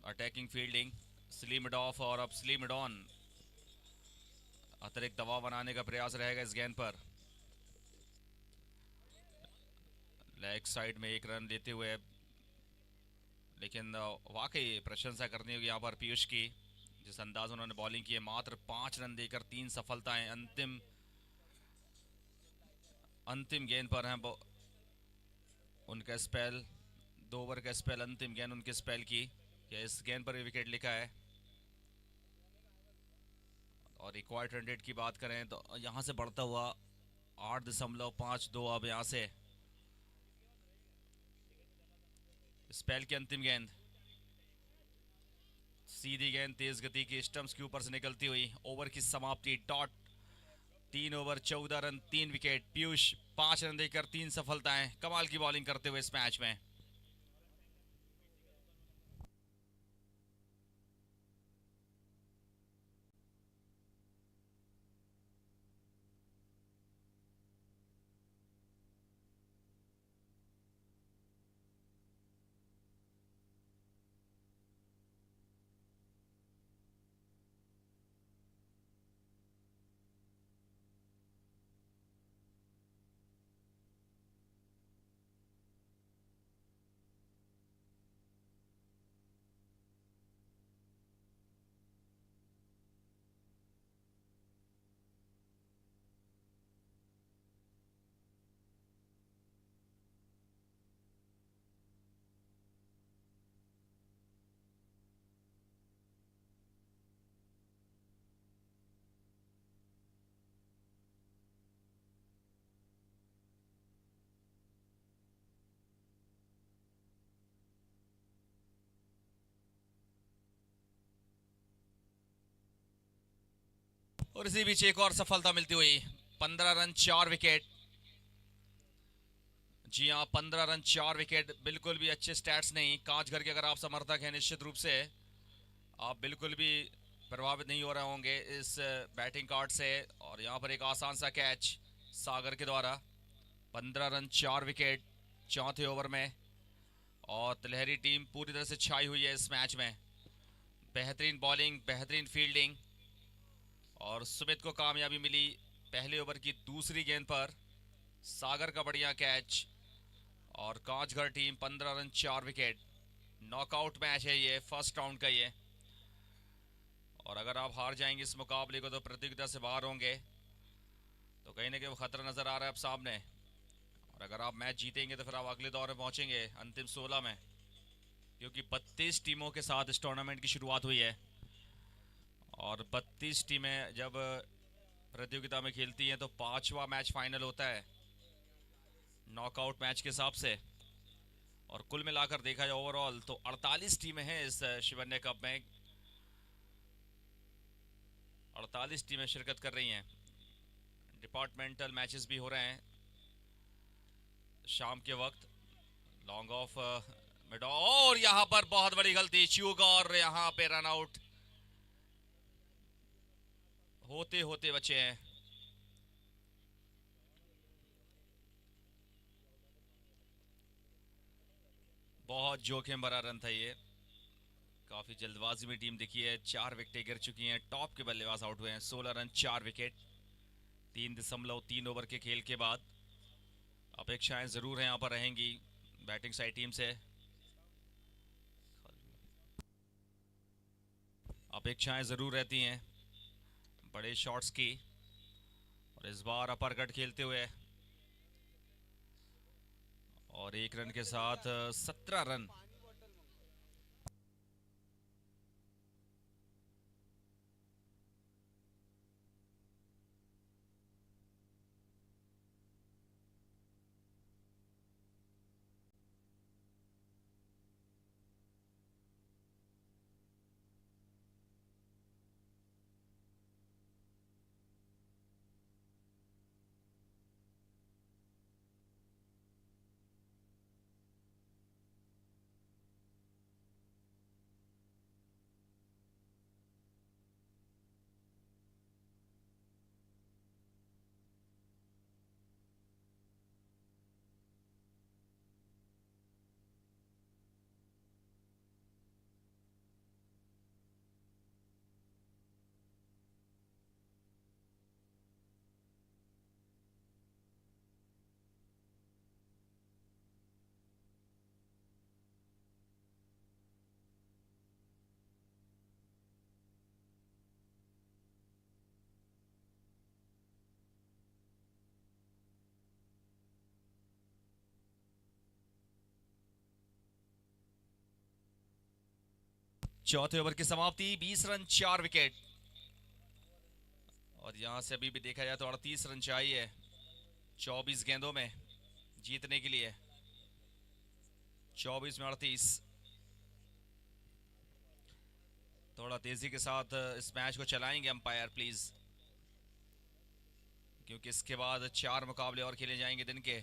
अटैकिंग फील्डिंग। स्लीम ऑफ और अब स्लीम ऑन, अतिरिक्त दबाव बनाने का प्रयास रहेगा इस गेंद पर। लेग साइड में 1 रन लेते हुए, लेकिन वाकई प्रशंसा करनी होगी यहाँ पर पीयूष की, जिस अंदाज उन्होंने बॉलिंग की है। मात्र 5 रन देकर 3 सफलताएं। अंतिम गेंद पर हैं उनका स्पेल, 2 ओवर का स्पेल, अंतिम गेंद उनके स्पेल की। क्या इस गेंद पर भी विकेट लिखा है? और रिक्वायर्ड रन रेट की बात करें तो यहाँ से बढ़ता हुआ 8.52 अब यहाँ से। स्पेल की अंतिम गेंद, सीधी गेंद तेज गति की स्टंप्स के ऊपर से निकलती हुई। ओवर की समाप्ति, dot. 3 over 14 run 3 wicket. Piyush 5 run देकर 3 सफलताएं। कमाल की बॉलिंग करते हुए इस मैच में। और इसी बीच एक और सफलता मिलती हुई। 15 रन 4 विकेट। जी हाँ, 15 रन 4 विकेट, बिल्कुल भी अच्छे स्टैट्स नहीं। कांचघर के अगर आप समर्थक हैं, निश्चित रूप से आप बिल्कुल भी प्रभावित नहीं हो रहे होंगे इस बैटिंग कार्ड से। और यहाँ पर एक आसान सा कैच सागर के द्वारा। 15 रन 4 विकेट चौथे ओवर में। और तिलहरी टीम पूरी तरह से छाई हुई है इस मैच में। बेहतरीन बॉलिंग, बेहतरीन फील्डिंग, और सुमित को कामयाबी मिली पहले ओवर की दूसरी गेंद पर। सागर का बढ़िया कैच। और Kanchghar team 15 run 4 wicket. Knockout match है ये, फर्स्ट राउंड का ये। और अगर आप हार जाएंगे इस मुकाबले को तो प्रतियोगिता से बाहर होंगे। तो कहीं ना कहीं वो खतरा नजर आ रहा है अब सामने। और अगर आप मैच जीतेंगे तो फिर आप अगले दौर में पहुंचेंगे, अंतिम 16 में। क्योंकि 32 टीमों के साथ इस टूर्नामेंट की शुरुआत हुई है। और 32 टीमें जब प्रतियोगिता में खेलती हैं तो पांचवा मैच फाइनल होता है नॉकआउट मैच के हिसाब से। और कुल मिलाकर देखा जाए ओवरऑल तो 48 टीमें हैं इस शिवन्य कप में। 48 टीमें शिरकत कर रही हैं। डिपार्टमेंटल मैचेस भी हो रहे हैं शाम के वक्त। लॉन्ग ऑफ मिड, और यहां पर बहुत बड़ी गलती, च्यूक, और यहां पे रन आउट होते होते बचे हैं। बहुत जोखिम भरा रन था ये। काफी जल्दबाजी में टीम दिखी है। 4 विकेटें गिर चुकी हैं। टॉप के बल्लेबाज आउट हुए हैं। 16 रन 4 विकेट 3.3 ओवर के खेल के बाद। अपेक्षाएं जरूर हैं यहाँ पर रहेंगी बैटिंग साइड टीम से। अपेक्षाएं जरूर रहती हैं बड़े शॉट्स की। और इस बार अपर कट खेलते हुए और 1 रन के साथ 17 रन। चौथे ओवर की समाप्ति, 20 रन 4 विकेट। और यहां से अभी भी देखा जाए तो 38 रन चाहिए 24 गेंदों में जीतने के लिए। 24 में 38। थोड़ा तेजी के साथ इस मैच को चलाएंगे अंपायर प्लीज, क्योंकि इसके बाद 4 मुकाबले और खेले जाएंगे दिन के।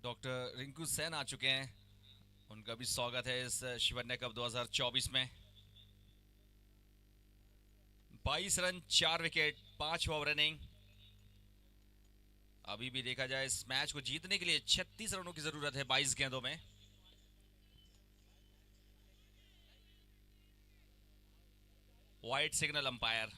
डॉक्टर रिंकू सेन आ चुके हैं, उनका भी स्वागत है इस शिवन्या कप 2024 में। 22 रन 4 विकेट 5 ओवर रनिंग। अभी भी देखा जाए इस मैच को जीतने के लिए 36 रनों की जरूरत है 22 गेंदों में। White signal umpire.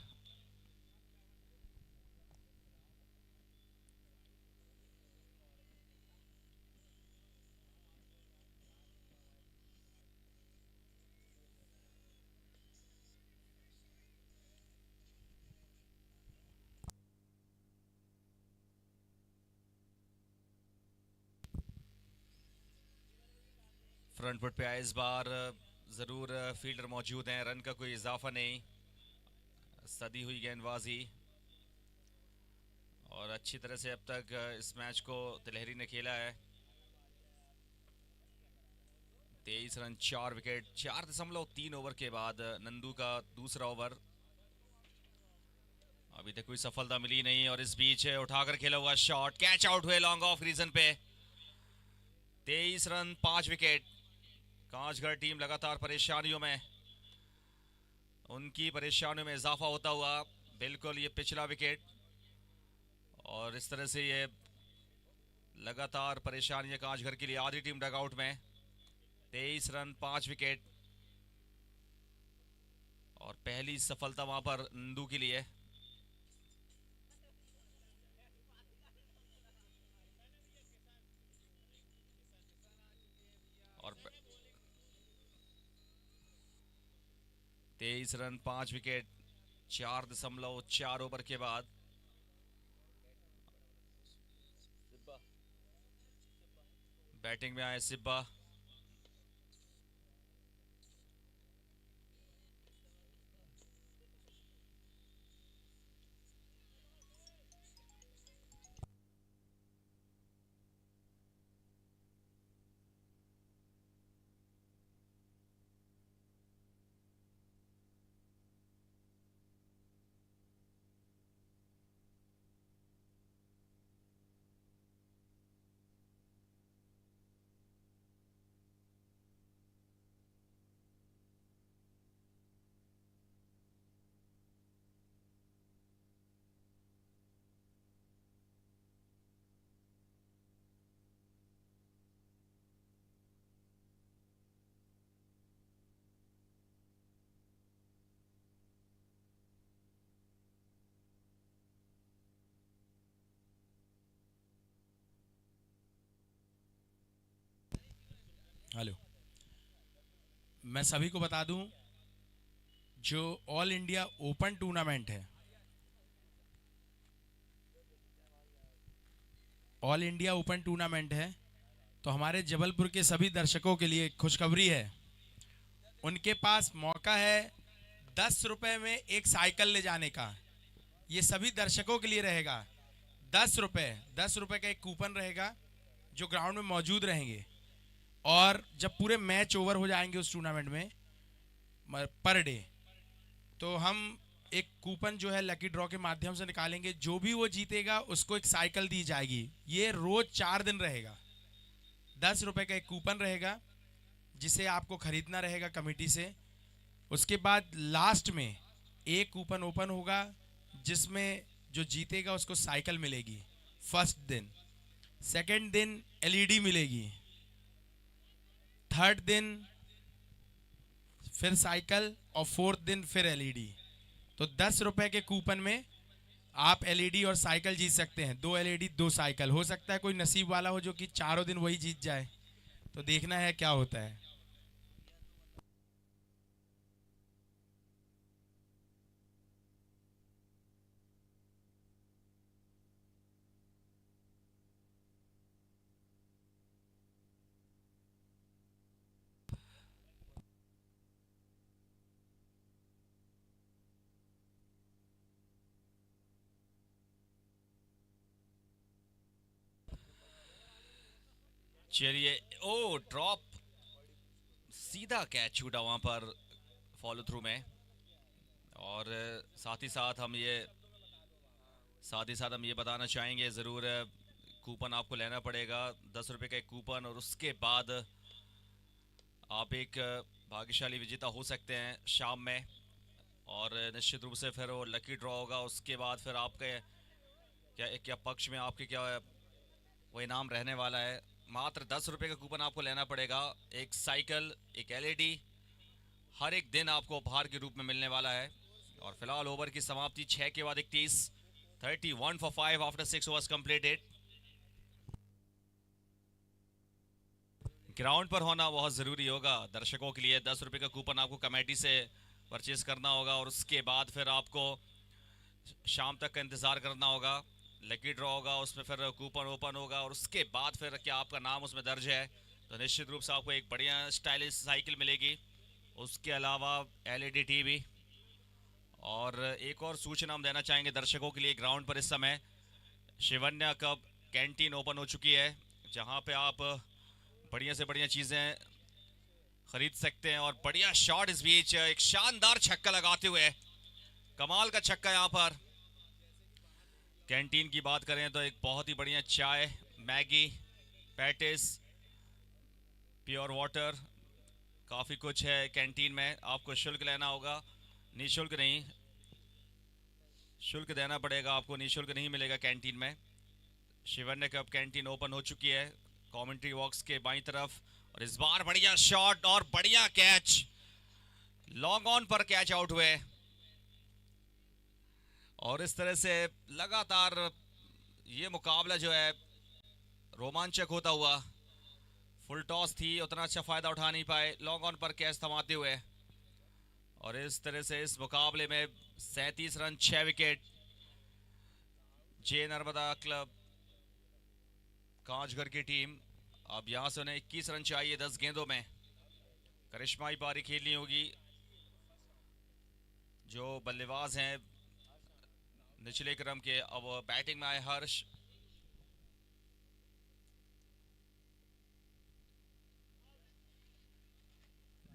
Front foot पे आए इस बार, जरूर फील्डर मौजूद हैं, रन का कोई इजाफा नहीं। सदी हुई गेंदबाजी और अच्छी तरह से अब तक इस मैच को तिलहरी ने खेला है। 23 रन 4 विकेट 4.3 ओवर के बाद नंदू का दूसरा ओवर। अभी तक कोई सफलता मिली नहीं और इस बीच उठाकर खेला हुआ शॉट, कैच आउट हुए लॉन्ग ऑफ रीजन पे। 23 रन 5 विकेट। कांचगढ़ टीम लगातार परेशानियों में, उनकी परेशानियों में इजाफा होता हुआ। बिल्कुल ये पिछला विकेट और इस तरह से ये लगातार परेशानियां कांचगढ़ के लिए। आधी टीम डगआउट में। 23 रन 5 विकेट और पहली सफलता वहां पर नंदू के लिए। और 23 रन 5 विकेट 4.4 ओवर के बाद बैटिंग में आए सिब्बा। हेलो, मैं सभी को बता दूं, जो ऑल इंडिया ओपन टूर्नामेंट है, ऑल इंडिया ओपन टूर्नामेंट है, तो हमारे जबलपुर के सभी दर्शकों के लिए खुशखबरी है। उनके पास मौका है 10 रुपए में एक साइकिल ले जाने का। ये सभी दर्शकों के लिए रहेगा। 10 रुपए का एक कूपन रहेगा जो ग्राउंड में मौजूद रहेंगे। और जब पूरे मैच ओवर हो जाएंगे उस टूर्नामेंट में पर डे, तो हम एक कूपन जो है लकी ड्रॉ के माध्यम से निकालेंगे। जो भी वो जीतेगा उसको एक साइकिल दी जाएगी। ये रोज 4 दिन रहेगा। 10 रुपए का एक कूपन रहेगा जिसे आपको खरीदना रहेगा कमेटी से। उसके बाद लास्ट में एक कूपन ओपन होगा जिसमें जो जीतेगा उसको साइकिल मिलेगी फर्स्ट दिन। सेकंड दिन एलईडी मिलेगी। थर्ड दिन फिर साइकिल और फोर्थ दिन फिर एलईडी। तो 10 रुपए के कूपन में आप एलईडी और साइकिल जीत सकते हैं। 2 एलईडी 2 साइकिल। हो सकता है कोई नसीब वाला हो जो कि चारों दिन वही जीत जाए। तो देखना है क्या होता है। चलिए, ओ ड्रॉप, सीधा कैच छूटा वहां पर फॉलो थ्रू में। और साथ ही साथ हम ये बताना चाहेंगे ज़रूर, कूपन आपको लेना पड़ेगा, 10 रुपये का एक कूपन, और उसके बाद आप एक भाग्यशाली विजेता हो सकते हैं शाम में। और निश्चित रूप से फिर वो लकी ड्रॉ होगा, उसके बाद फिर आपके क्या पक्ष में आपके क्या वो इनाम रहने वाला है। मात्र 10 रुपये का कूपन आपको लेना पड़ेगा, एक साइकिल, एक एलईडी हर एक दिन आपको उपहार के रूप में मिलने वाला है। और फिलहाल ओवर की समाप्ति 6 के बाद 31, 31 for 5 after 6 overs completed. Ground पर होना बहुत ज़रूरी होगा दर्शकों के लिए। 10 रुपये का कूपन आपको कमेटी से परचेज करना होगा, और उसके बाद फिर आपको शाम तक का इंतज़ार करना होगा। लकी ड्रॉ होगा, उसमें फिर कूपन ओपन होगा, और उसके बाद फिर क्या आपका नाम उसमें दर्ज है तो निश्चित रूप से आपको एक बढ़िया स्टाइलिश साइकिल मिलेगी। उसके अलावा एलईडी टीवी। और एक और सूचना हम देना चाहेंगे दर्शकों के लिए, ग्राउंड पर इस समय शिवन्या कप कैंटीन ओपन हो चुकी है, जहां पे आप बढ़िया से बढ़िया चीज़ें खरीद सकते हैं। और बढ़िया शॉट इस बीच, एक शानदार छक्का लगाते हुए, कमाल का छक्का यहाँ पर। कैंटीन की बात करें तो एक बहुत ही बढ़िया चाय, मैगी, पैटिस, प्योर वाटर, काफ़ी कुछ है कैंटीन में। आपको शुल्क लेना होगा, निःशुल्क नहीं, शुल्क देना पड़ेगा आपको, निःशुल्क नहीं मिलेगा कैंटीन में। शिवन्य कप कैंटीन ओपन हो चुकी है कमेंट्री बॉक्स के बाईं तरफ। और इस बार बढ़िया शॉट और बढ़िया कैच, लॉन्ग ऑन पर कैच आउट हुए। और इस तरह से लगातार ये मुकाबला जो है रोमांचक होता हुआ, फुल टॉस थी, उतना अच्छा फायदा उठा नहीं पाए, लॉन्ग ऑन पर कैच थमाते हुए। और इस तरह से इस मुकाबले में 37 रन 6 विकेट जे नर्मदा क्लब कांचघर की टीम। अब यहां से उन्हें 21 रन चाहिए 10 गेंदों में। करिश्माई पारी खेलनी होगी। जो बल्लेबाज हैं निचले क्रम के, अब बैटिंग में आए हर्ष।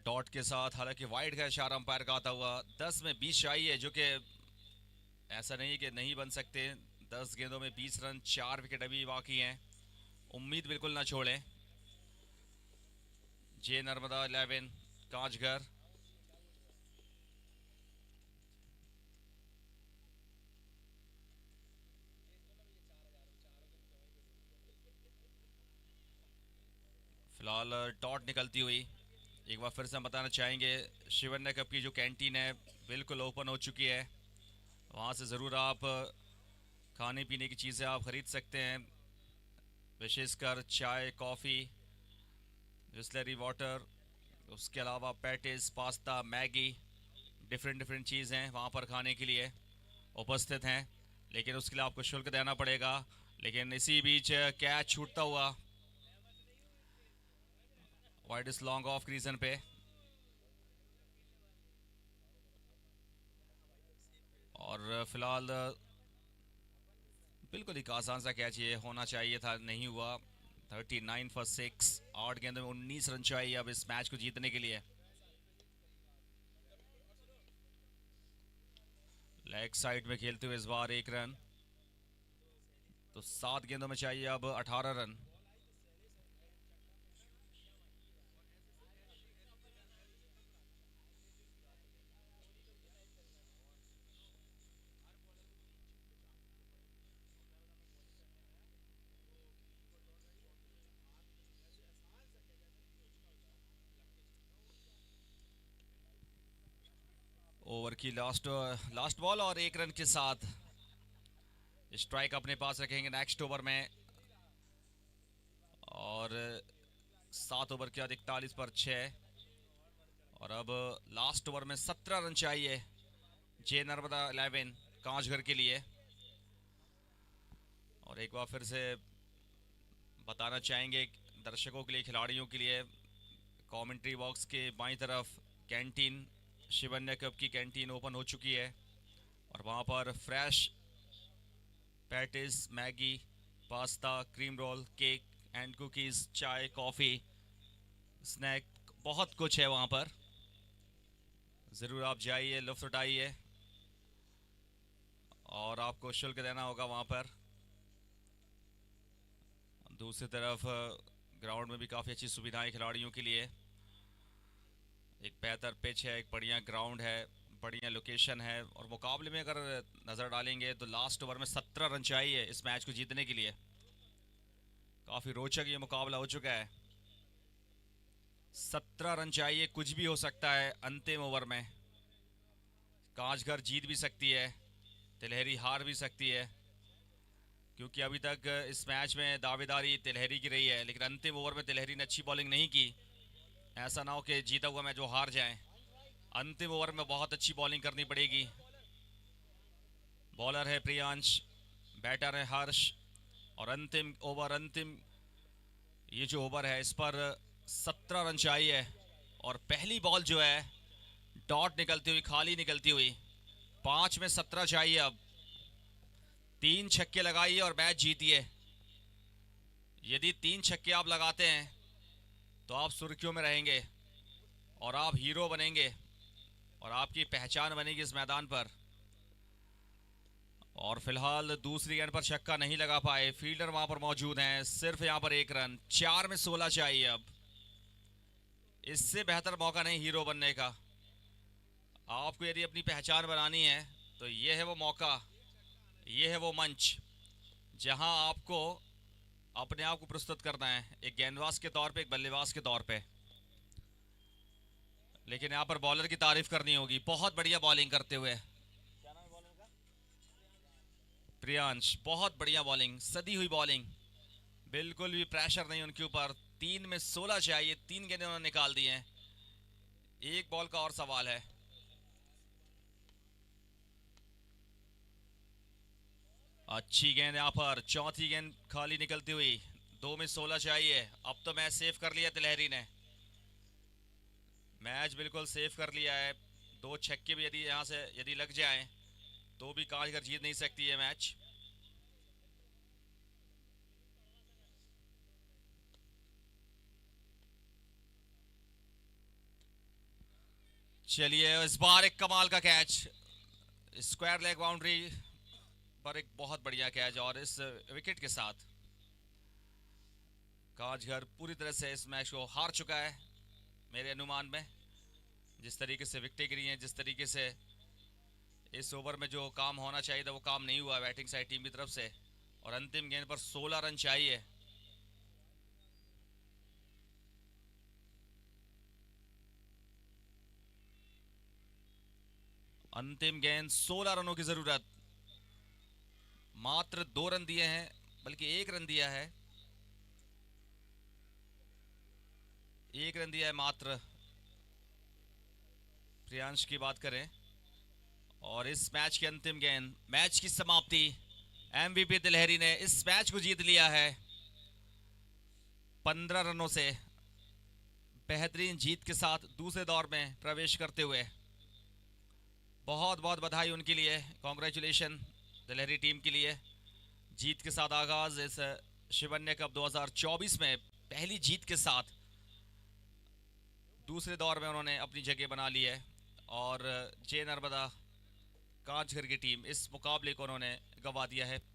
डॉट के साथ, हालांकि वाइड का इशारा अंपायर का आता हुआ। 10 में 20 चाहिए, जो कि ऐसा नहीं कि नहीं बन सकते। 10 गेंदों में 20 रन, 4 विकेट अभी बाकी हैं, उम्मीद बिल्कुल ना छोड़ें। जे नर्मदा 11 कांचघर। फिलहाल डॉट निकलती हुई। एक बार फिर से हम बताना चाहेंगे, शिवन्य कप की जो कैंटीन है बिल्कुल ओपन हो चुकी है। वहाँ से ज़रूर आप खाने पीने की चीज़ें आप ख़रीद सकते हैं, विशेषकर चाय, कॉफ़ी, बिस्लरी वाटर। उसके अलावा पैटिस, पास्ता, मैगी, डिफरेंट चीज़ें वहाँ पर खाने के लिए उपस्थित हैं, लेकिन उसके लिए आपको शुल्क देना पड़ेगा। लेकिन इसी बीच कैच छूटता हुआ, वाइड इस लॉन्ग ऑफ रीजन पे। और फिलहाल बिल्कुल एक आसान सा कैच ये होना चाहिए था, नहीं हुआ। 39 for 6, 8 गेंदों में 19 रन चाहिए अब इस मैच को जीतने के लिए। लेग साइड में खेलते हुए इस बार 1 रन, तो 7 गेंदों में चाहिए अब 18 रन। ओवर की लास्ट बॉल, और 1 रन के साथ स्ट्राइक अपने पास रखेंगे नेक्स्ट ओवर में। और 7 ओवर के बाद 41 पर 6। और अब लास्ट ओवर में 17 रन चाहिए जे नर्मदा 11 कांचघर के लिए। और एक बार फिर से बताना चाहेंगे दर्शकों के लिए, खिलाड़ियों के लिए, कमेंट्री बॉक्स के बाईं तरफ कैंटीन, शिवन्य कप की कैंटीन ओपन हो चुकी है। और वहाँ पर fresh patties, Maggi, pasta, cream roll, cake and cookies, चाय, कॉफ़ी, स्नैक, बहुत कुछ है वहाँ पर। ज़रूर आप जाइए, लुत्फ़ उठाइए, और आपको शुल्क देना होगा वहाँ पर। दूसरी तरफ ग्राउंड में भी काफ़ी अच्छी सुविधाएं खिलाड़ियों के लिए। एक बेहतर पिच है, एक बढ़िया ग्राउंड है, बढ़िया लोकेशन है। और मुकाबले में अगर नज़र डालेंगे तो लास्ट ओवर में 17 रन चाहिए इस मैच को जीतने के लिए। काफ़ी रोचक ये मुकाबला हो चुका है। 17 रन चाहिए, कुछ भी हो सकता है अंतिम ओवर में। कांचघर जीत भी सकती है, तिलहरी हार भी सकती है, क्योंकि अभी तक इस मैच में दावेदारी तिलहरी की रही है। लेकिन अंतिम ओवर में तिलहरी ने अच्छी बॉलिंग नहीं की, ऐसा ना हो कि जीता हुआ मैच वो हार जाए। अंतिम ओवर में बहुत अच्छी बॉलिंग करनी पड़ेगी। बॉलर है प्रियांश, बैटर है हर्ष। और अंतिम ओवर, अंतिम ये जो ओवर है, इस पर 17 रन चाहिए। और पहली बॉल जो है डॉट निकलती हुई, खाली निकलती हुई। 5 में 17 चाहिए अब। 3 छक्के लगाइए और मैच जीतिए। यदि 3 छक्के आप लगाते हैं तो आप सुर्खियों में रहेंगे और आप हीरो बनेंगे और आपकी पहचान बनेगी इस मैदान पर। और फिलहाल दूसरी गेंद पर छक्का नहीं लगा पाए, फील्डर वहां पर मौजूद हैं। सिर्फ यहां पर 1 रन, 4 में 16 चाहिए अब। इससे बेहतर मौका नहीं हीरो बनने का। आपको यदि अपनी पहचान बनानी है तो ये है वो मौका, ये है वो मंच जहां आपको अपने आप को प्रस्तुत करना है, एक गेंदबाज के तौर पे, एक बल्लेबाज के तौर पे। लेकिन यहां पर बॉलर की तारीफ करनी होगी, बहुत बढ़िया बॉलिंग करते हुए प्रियांश। बहुत बढ़िया बॉलिंग, सदी हुई बॉलिंग, बिल्कुल भी प्रेशर नहीं उनके ऊपर। 3 में 16 चाहिए, 3 गेंदें उन्होंने निकाल दी हैं। एक बॉल का और सवाल है। अच्छी गेंद यहां पर, चौथी गेंद खाली निकलती हुई। 2 में 16 चाहिए। अब तो मैच सेव कर लिया तिलहरी ने, मैच बिल्कुल सेव कर लिया है। 2 छक्के भी यदि यहां से यदि लग जाएं तो भी कांचघर जीत नहीं सकती है मैच। चलिए, इस बार एक कमाल का कैच, स्क्वायर लेग बाउंड्री पर एक बहुत बढ़िया कैच। और इस विकेट के साथ कांचघर पूरी तरह से इस मैच को हार चुका है मेरे अनुमान में। जिस तरीके से विकेटें गिरी हैं, जिस तरीके से इस ओवर में जो काम होना चाहिए था वो काम नहीं हुआ बैटिंग साइड टीम की तरफ से। और अंतिम गेंद पर 16 रन चाहिए। अंतिम गेंद, 16 रनों की जरूरत। मात्र 2 रन दिए हैं, बल्कि 1 रन दिया है, 1 रन दिया है मात्र। प्रियांश की बात करें और इस मैच की अंतिम गेंद, मैच की समाप्ति। एमवीपी तिलहरी ने इस मैच को जीत लिया है 15 रनों से, बेहतरीन जीत के साथ दूसरे दौर में प्रवेश करते हुए। बहुत बहुत बधाई उनके लिए, कॉन्ग्रेचुलेशन तिलहरी टीम के लिए। जीत के साथ आगाज इस शिवन्य कप 2024 में पहली जीत के साथ दूसरे दौर में उन्होंने अपनी जगह बना ली है। और जे नर्मदा कांचघर की टीम इस मुकाबले को उन्होंने गंवा दिया है।